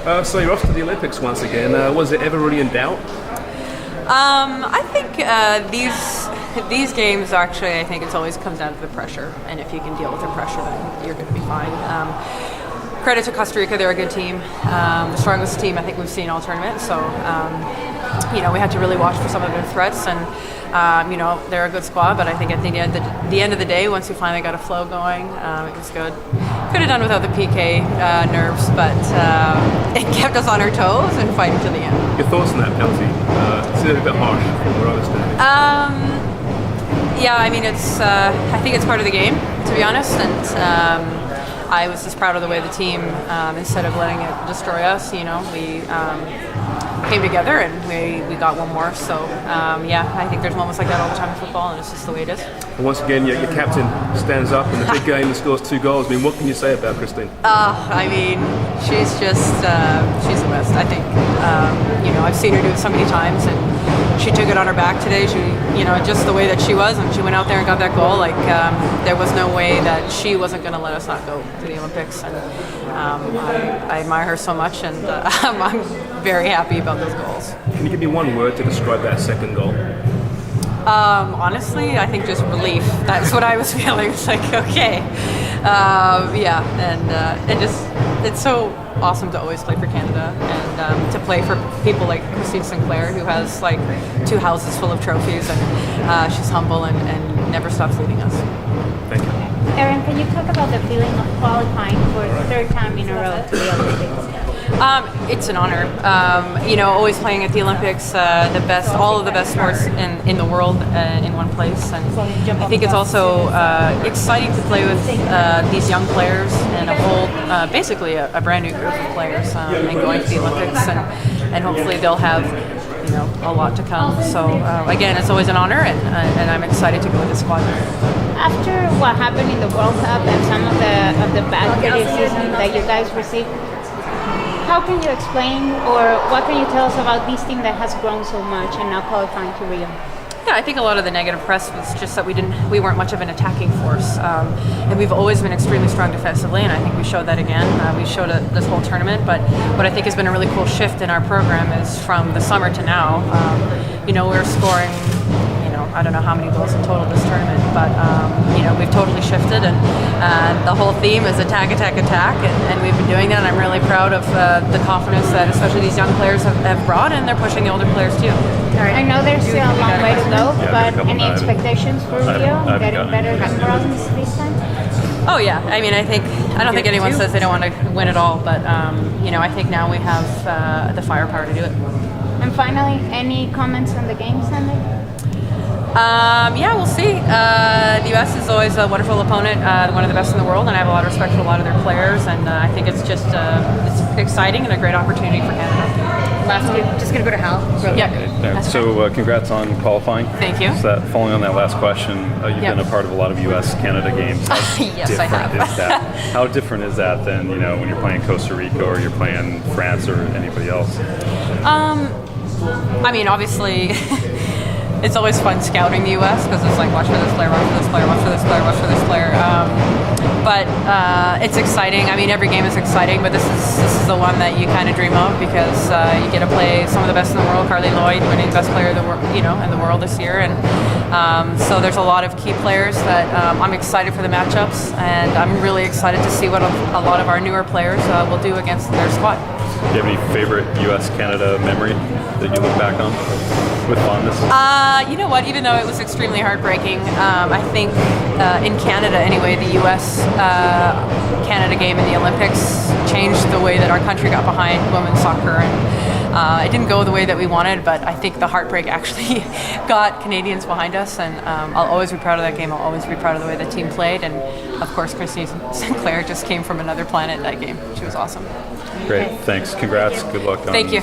So you're off to the Olympics once again. Was it ever really in doubt? I think these games actually, I think it's always comes down to the pressure, and if you can deal with the pressure, then you're going to be fine. Credit to Costa Rica, they're a good team, the strongest team I think we've seen all tournament. So we had to really watch for some of their threats, and they're a good squad. But I think at the end of the day, once we finally got a flow going, it was good. Could have done without the PK nerves, but it kept us on our toes and fighting to the end. Your thoughts on that penalty? It's a little bit harsh from what I understand. Yeah, I mean, I think it's part of the game, to be honest, and I was just proud of the way the team, instead of letting it destroy us, we came together and we got one more. So I think there's moments like that all the time in football, and it's just the way it is. And once again, your captain stands up in the big game and scores 2 goals. I mean, what can you say about Christine? I mean, she's the best, I think. I've seen her do it so many times, and she took it on her back today. She, just the way that she was, and she went out there and got that goal. Like, there was no way that she wasn't going to let us not go to the Olympics. And I admire her so much, and I'm very happy about those goals. Can you give me one word to describe that second goal? Honestly, I think just relief. That's what I was feeling. It's like, okay. It's so awesome to always play for Canada, and to play for people like Christine Sinclair, who has like 2 houses full of trophies, and she's humble and never stops leading us. Thank you. Erin, can you talk about the feeling of qualifying for the 3rd time in a row to the Olympics? It's an honor. Always playing at the Olympics, all of the best sports in the world in one place. And I think it's also exciting to play with these young players and a whole, basically a brand new group of players, and going to the Olympics, and hopefully they'll have a lot to come. So again, it's always an honor, and I'm excited to go with the squad. After what happened in the World Cup and some of the bad criticism that you guys received, how can you explain, or what can you tell us about this team that has grown so much and now qualifying to Rio? Yeah, I think a lot of the negative press was just that we weren't much of an attacking force, and we've always been extremely strong defensively, and I think we showed that again. We showed it this whole tournament, but what I think has been a really cool shift in our program is from the summer to now. We're scoring, I don't know how many goals in total this tournament, but we've totally shifted, and the whole theme is attack, attack, attack, and we've been doing that, and I'm really proud of the confidence that especially these young players have brought, and they're pushing the older players too. I know there's still a long way to go, but any expectations for Rio? Getting better than bronze this time? Oh yeah, I mean, I don't think anyone says they don't want to win it all, but I think now we have the firepower to do it. And finally, any comments on the game Sunday? We'll see. The U.S. is always a wonderful opponent, one of the best in the world, and I have a lot of respect for a lot of their players, and I think it's just it's exciting and a great opportunity for Canada. Just going to go to Hal. Yeah. So congrats on qualifying. Thank you. So following on that last question, you've been a part of a lot of U.S.-Canada games. Yes, I have. How different is that than when you're playing Costa Rica or you're playing France or anybody else? I mean, obviously, it's always fun scouting the U.S. because it's like watch for this player, watch for this player, watch for this player, watch for this player. But it's exciting. I mean, every game is exciting, but this is the one that you kind of dream of because you get to play some of the best in the world. Carly Lloyd winning best player of the world, in the world this year, and so there's a lot of key players that I'm excited for the matchups, and I'm really excited to see what a lot of our newer players will do against their squad. Do you have any favorite U.S.-Canada memory that you look back on with fondness? You know what? Even though it was extremely heartbreaking, I think in Canada anyway, the U.S.-Canada game in the Olympics changed the way that our country got behind women's soccer, and it didn't go the way that we wanted, but I think the heartbreak actually got Canadians behind us, and I'll always be proud of that game. I'll always be proud of the way the team played, and of course Christine Sinclair just came from another planet that game. She was awesome. Great, thanks. Congrats. Good luck. Thank you.